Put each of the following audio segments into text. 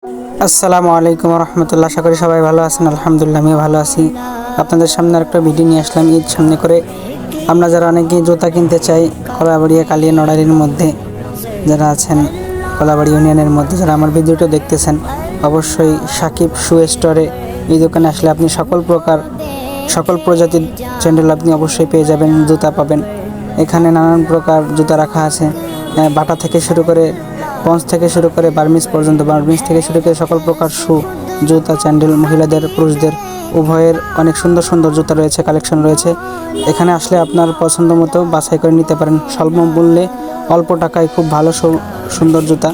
আসসালামু আলাইকুম রহমতুল্লাহ। আশা করি সবাই ভালো আছেন। আলহামদুলিল্লাহ আমিও ভালো আছি। আপনাদের সামনে একটা ভিডিও নিয়ে আসলাম ঈদ সামনে করে। আমরা যারা অনেকে জুতা কিনতে চাই কলাবাড়িয়া কালিয়া নড়াইলের মধ্যে যারা আছেন, কলাবাড়ি ইউনিয়নের মধ্যে যারা আমার ভিডিওটা দেখতেছেন, অবশ্যই সাকিব শু স্টোরে এই দোকানে আসলে আপনি সকল প্রজাতির স্যান্ডেল আপনি অবশ্যই পেয়ে যাবেন, জুতা পাবেন। এখানে নানান প্রকার জুতা রাখা আছে, বাটা থেকে শুরু করে পঞ্চ থেকে শুরু করে বার্মিজ পর্যন্ত, বার্মিজ থেকে শুরু করে সকল প্রকার শু, জুতা, স্যান্ডেল, মহিলাদের পুরুষদের উভয়ের অনেক সুন্দর সুন্দর জুতা রয়েছে, কালেকশন রয়েছে। এখানে আসলে আপনার পছন্দ মতো বাছাই করে নিতে পারেন স্বল্প মূল্যে, অল্প টাকায় খুব ভালো সুন্দর জুতা।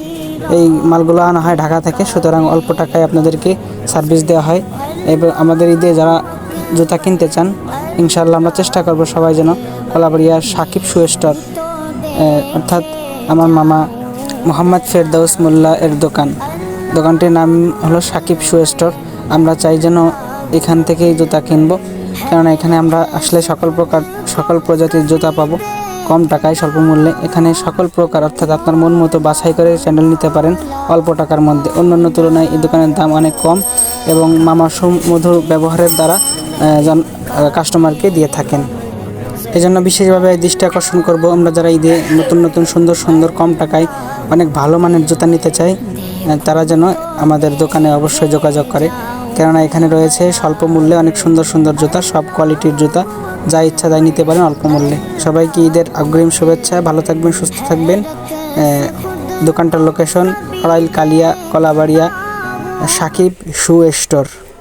এই মালগুলো আনা হয় ঢাকা থেকে, সুতরাং অল্প টাকায় আপনাদেরকে সার্ভিস দেওয়া হয়। এবং আমাদের ঈদে যারা জুতা কিনতে চান, ইনশাআল্লাহ আমরা চেষ্টা করব সবাই যেন কলাবাড়িয়া সাকিব শু স্টোর, অর্থাৎ আমার মামা মোহাম্মদ ফেরদাউস মোল্লা এর দোকানটির নাম হলো সাকিব শু স্টোর। আমরা চাই যেন এখান থেকেই জুতা কিনবো, কেননা এখানে আমরা আসলে সকল প্রজাতির জুতা পাবো কম টাকায়, স্বল্প মূল্যে। এখানে সকল প্রকার, অর্থাৎ আপনার মন মতো বাছাই করে স্যান্ডেল নিতে পারেন অল্প টাকার মধ্যে। অন্যান্য তুলনায় এই দোকানের দাম অনেক কম এবং মামা সুমধুর ব্যবহারের দ্বারা কাস্টমারকে দিয়ে থাকেন। এই জন্য বিশেষভাবে দৃষ্টি আকর্ষণ করব, আমরা যারা ঈদে নতুন নতুন সুন্দর সুন্দর কম টাকায় অনেক ভালো মানের জুতা নিতে চাই, তারা যেন আমাদের দোকানে অবশ্যই যোগাযোগ করে, কেননা এখানে রয়েছে স্বল্প মূল্যে অনেক সুন্দর সুন্দর জুতা, সব কোয়ালিটির জুতা, যা ইচ্ছা তাই নিতে পারেন অল্প মূল্যে। সবাইকে ঈদের অগ্রিম শুভেচ্ছা। ভালো থাকবেন, সুস্থ থাকবেন। দোকানটার লোকেশন নড়াইল কালিয়া কলাবাড়িয়া সাকিব শু স্টোর।